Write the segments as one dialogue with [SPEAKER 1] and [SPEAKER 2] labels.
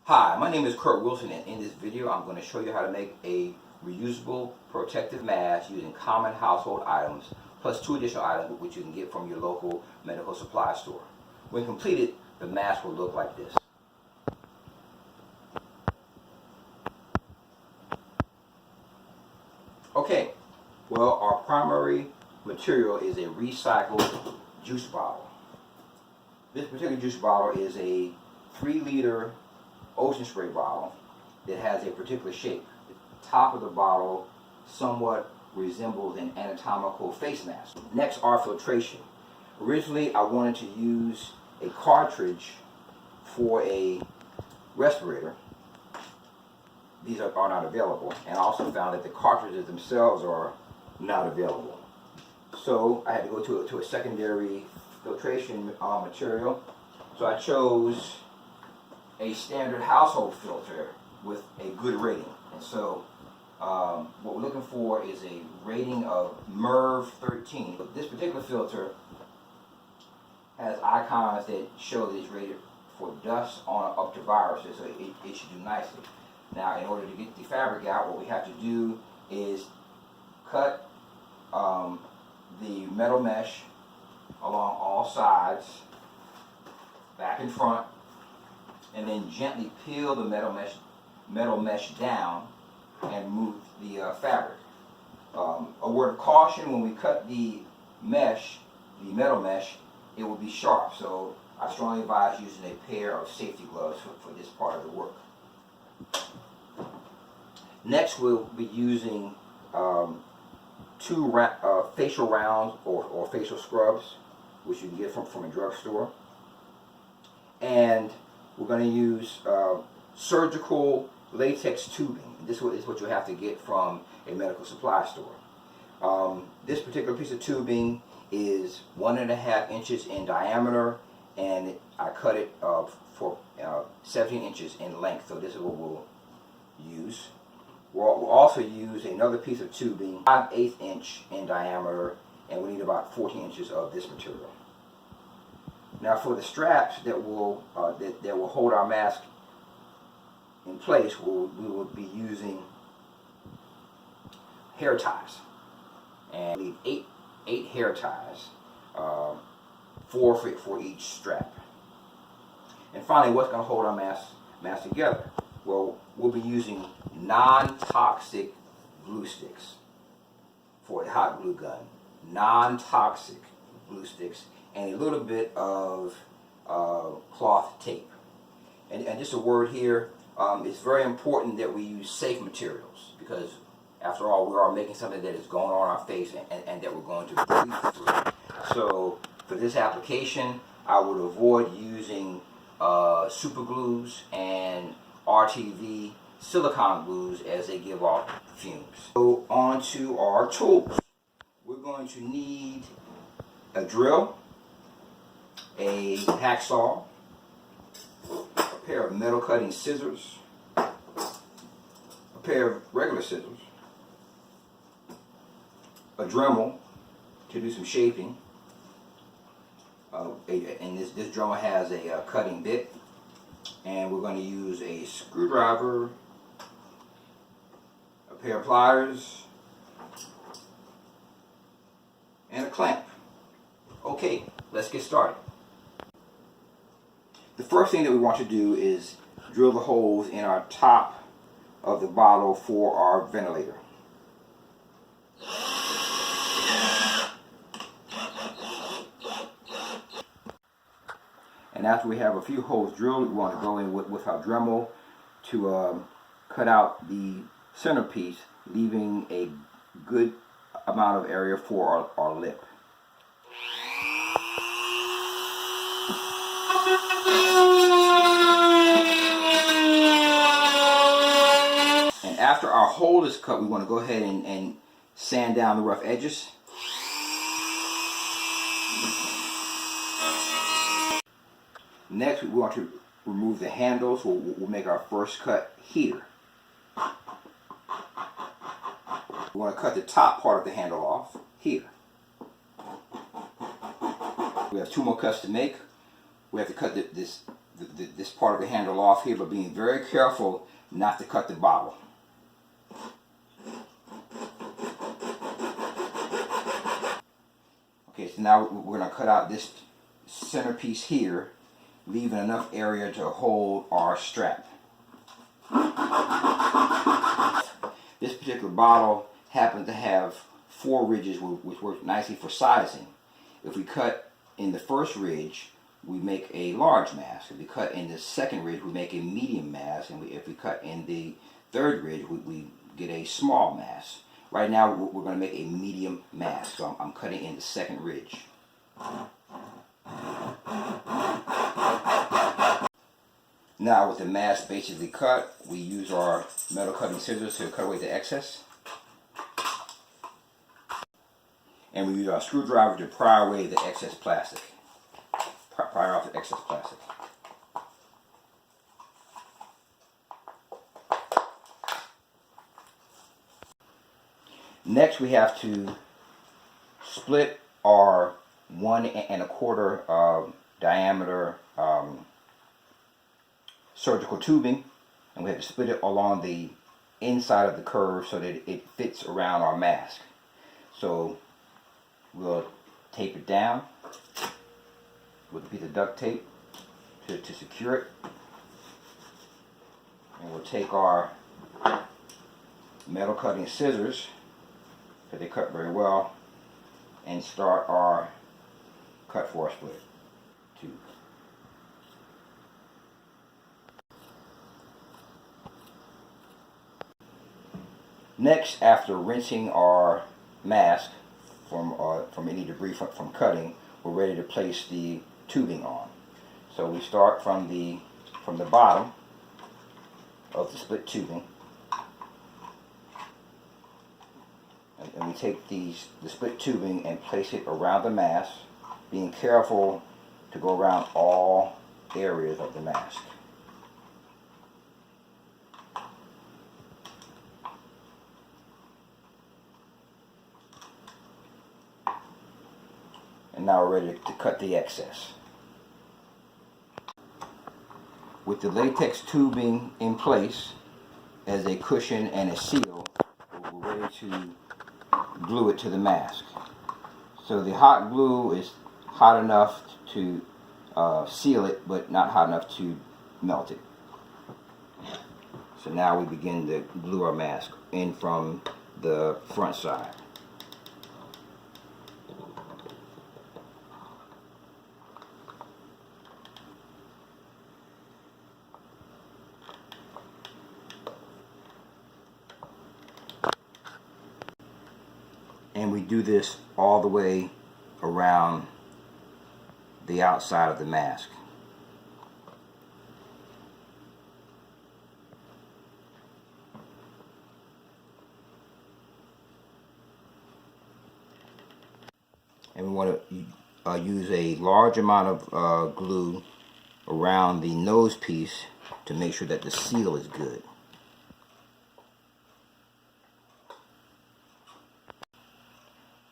[SPEAKER 1] Hi, my name is Kurt Wilson, and in this video I'm going to show you how to make a reusable protective mask using common household items plus 2 additional items which you can get from your local medical supply store. When completed, the mask will look like this. Okay, well, our primary material is a recycled juice bottle. This particular juice bottle is a 3-liter ocean spray bottle that has a particular shape. The top of the bottle somewhat resembles an anatomical face mask. Next, our filtration. Originally, I wanted to use a cartridge for a respirator. These are not available, and I also found that the cartridges themselves are not available. So I had to go to a secondary filtration material. So I chose a standard household filter with a good rating. And so what we're looking for is a rating of MERV 13. But this particular filter has icons that show that it's rated for dust on up to viruses, so it should do nicely. Now, in order to get the fabric out, what we have to do is cut the metal mesh along all sides, back and front, and then gently peel the metal mesh down and move the fabric. A word of caution: when we cut the metal mesh, it will be sharp. So I strongly advise using a pair of safety gloves for this part of the work. Next, we'll be using 2 facial rounds or facial scrubs, which you can get from a drugstore. And we're going to use surgical latex tubing. This is what you have to get from a medical supply store. This particular piece of tubing is 1.5 inches in diameter, and I cut it for 17 inches in length. So this is what we'll use. We'll also use another piece of tubing, 5/8 inch in diameter, and we need about 14 inches of this material. Now, for the straps that will hold our mask in place, we will be using hair ties, and we need 8 hair ties, 4 for each strap. And finally, what's going to hold our mask together? Well, we'll be using non-toxic glue sticks for a hot glue gun. Non-toxic glue sticks and a little bit of cloth tape. And just a word here, it's very important that we use safe materials, because after all, we are making something that is going on our face and that we're going to breathe through. So for this application, I would avoid using super glues and RTV silicone glues, as they give off fumes. So on to our tools. We're going to need a drill, a hacksaw, a pair of metal cutting scissors, a pair of regular scissors, a Dremel to do some shaping, and this Dremel has a cutting bit, and we're going to use a screwdriver, a pair of pliers, and a clamp. Okay, let's get started. The first thing that we want to do is drill the holes in our top of the bottle for our ventilator. And after we have a few holes drilled, we want to go in with our Dremel to cut out the centerpiece, leaving a good amount of area for our lip. And after our hole is cut, we want to go ahead and sand down the rough edges. Next, we want to remove the handles. We'll make our first cut here. We want to cut the top part of the handle off here. We have 2 more cuts to make. We have to cut this part of the handle off here, but being very careful not to cut the bottle. Okay, so now we're going to cut out this centerpiece here, leaving enough area to hold our strap. This particular bottle happens to have 4 ridges, which work nicely for sizing. If we cut in the first ridge, we make a large mask. If we cut in the second ridge, we make a medium mask. And if we cut in the third ridge, we get a small mask. Right now, we're going to make a medium mask. So I'm cutting in the second ridge. Now, with the mask basically cut, we use our metal cutting scissors to cut away the excess. And we use our screwdriver to pry away the excess plastic. Pry off the excess plastic. Next, we have to split our 1 1/4 diameter surgical tubing, and we have to split it along the inside of the curve so that it fits around our mask. So we'll tape it down with a piece of duct tape to secure it, and we'll take our metal cutting scissors, because they cut very well, and start our cut for our split tube. Next, after rinsing our mask from any debris from cutting, we're ready to place the tubing on. So we start from the bottom of the split tubing, and we take the split tubing and place it around the mask, being careful to go around all areas of the mask. And now we're ready to cut the excess. With the latex tubing in place as a cushion and a seal, we're ready to glue it to the mask. So the hot glue is hot enough to seal it, but not hot enough to melt it. So now we begin to glue our mask in from the front side. And we do this all the way around the outside of the mask. And we want to use a large amount of glue around the nose piece to make sure that the seal is good.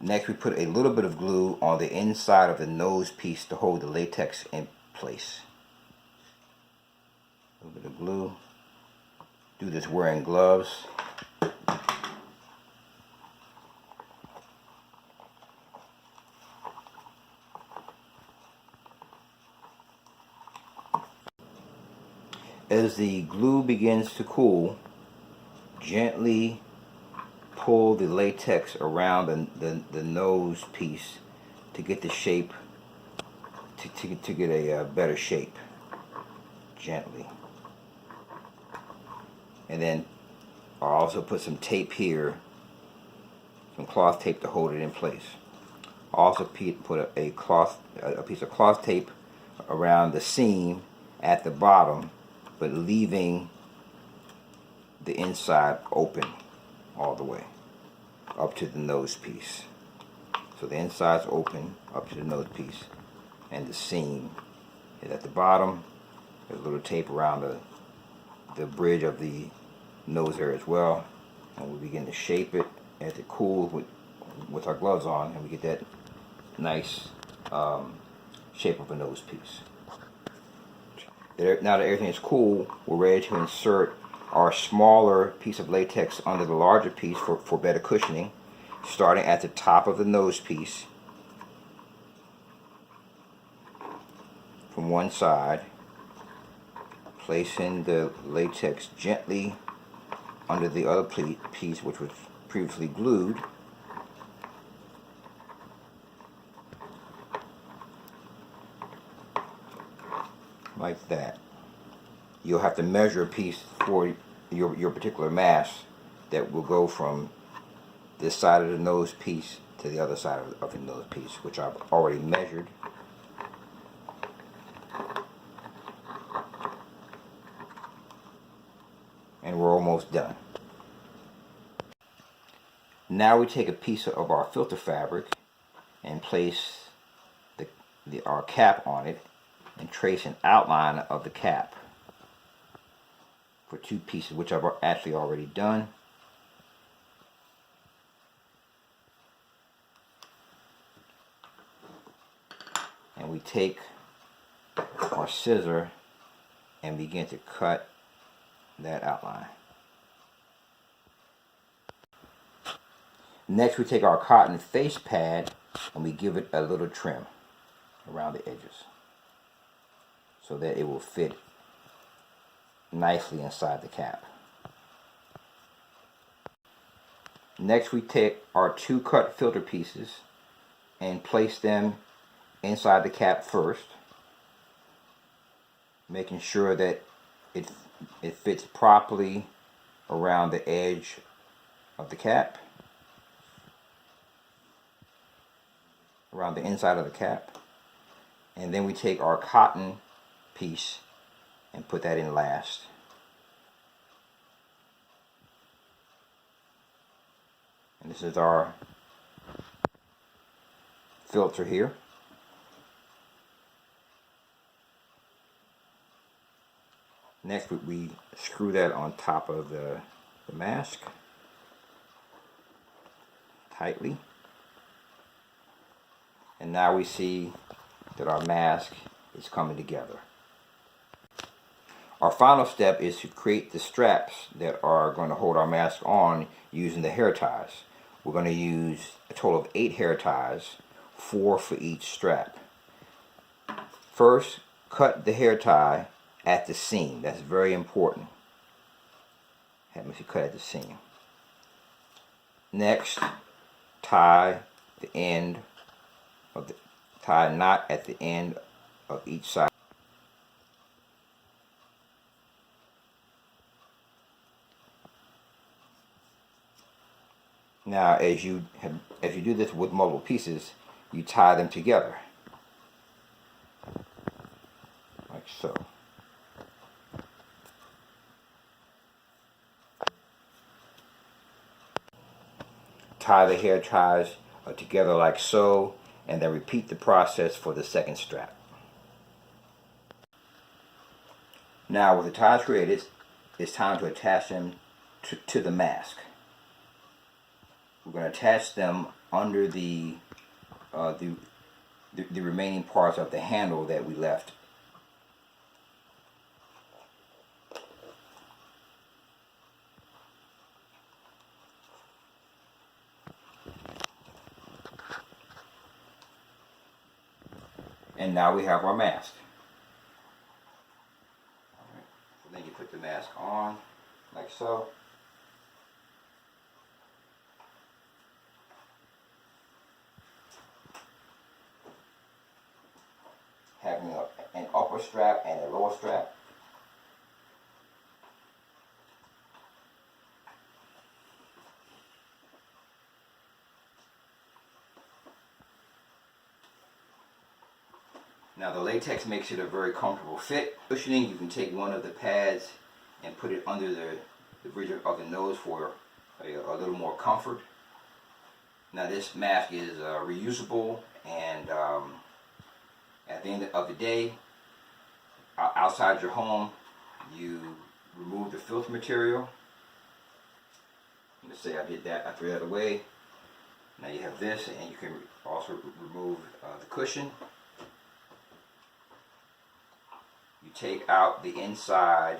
[SPEAKER 1] Next, we put a little bit of glue on the inside of the nose piece to hold the latex in place. A little bit of glue. Do this wearing gloves. As the glue begins to cool, gently pull the latex around the nose piece to get the shape, to get a better shape, gently. And then I'll also put some tape here, some cloth tape to hold it in place. I'll also put a piece of cloth tape around the seam at the bottom, but leaving the inside open all the way up to the nose piece. So the inside's open up to the nose piece, and the seam is at the bottom. There's a little tape around the bridge of the nose area as well, and we begin to shape it as it cools with our gloves on, and we get that nice shape of a nose piece. Now that everything is cool, we're ready to insert our smaller piece of latex under the larger piece for better cushioning, starting at the top of the nose piece from one side, placing the latex gently under the other piece which was previously glued. Like that. You'll have to measure a piece for your particular mask that will go from this side of the nose piece to the other side of the nose piece, which I've already measured. And we're almost done. Now we take a piece of our filter fabric and place our cap on it and trace an outline of the cap for two pieces, which I've actually already done. And we take our scissor and begin to cut that outline. Next, we take our cotton face pad and we give it a little trim around the edges so that it will fit nicely inside the cap. Next, we take our two cut filter pieces and place them inside the cap first, making sure that it fits properly around the edge of the cap, around the inside of the cap. And then we take our cotton piece and put that in last. And this is our filter here. Next, we screw that on top of the mask tightly. And now we see that our mask is coming together. Our final step is to create the straps that are going to hold our mask on using the hair ties. We're going to use a total of 8 hair ties, 4 for each strap. First, cut the hair tie at the seam. That's very important. Have me cut at the seam. Next, tie a knot at the end of each side. Now, as you do this with multiple pieces, you tie them together, like so. Tie the hair ties together like so, and then repeat the process for the second strap. Now, with the ties created, it's time to attach them to the mask. We're going to attach them under the remaining parts of the handle that we left. And now we have our mask. All right. So then you put the mask on, like so. Having an upper strap and a lower strap. Now the latex makes it a very comfortable fit. Cushioning, you can take one of the pads and put it under the bridge of the nose for a little more comfort. Now this mask is reusable, and at the end of the day, outside your home, you remove the filter material. Let's say I did that, I threw that away. Now you have this, and you can also remove the cushion. You take out the inside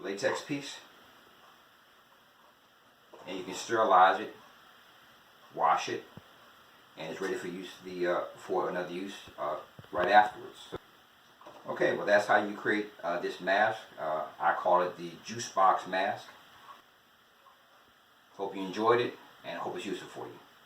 [SPEAKER 1] latex piece, and you can sterilize it, wash it, and it's ready for use for another use right afterwards. Okay, well that's how you create this mask. I call it the juice box mask. Hope you enjoyed it, and I hope it's useful for you.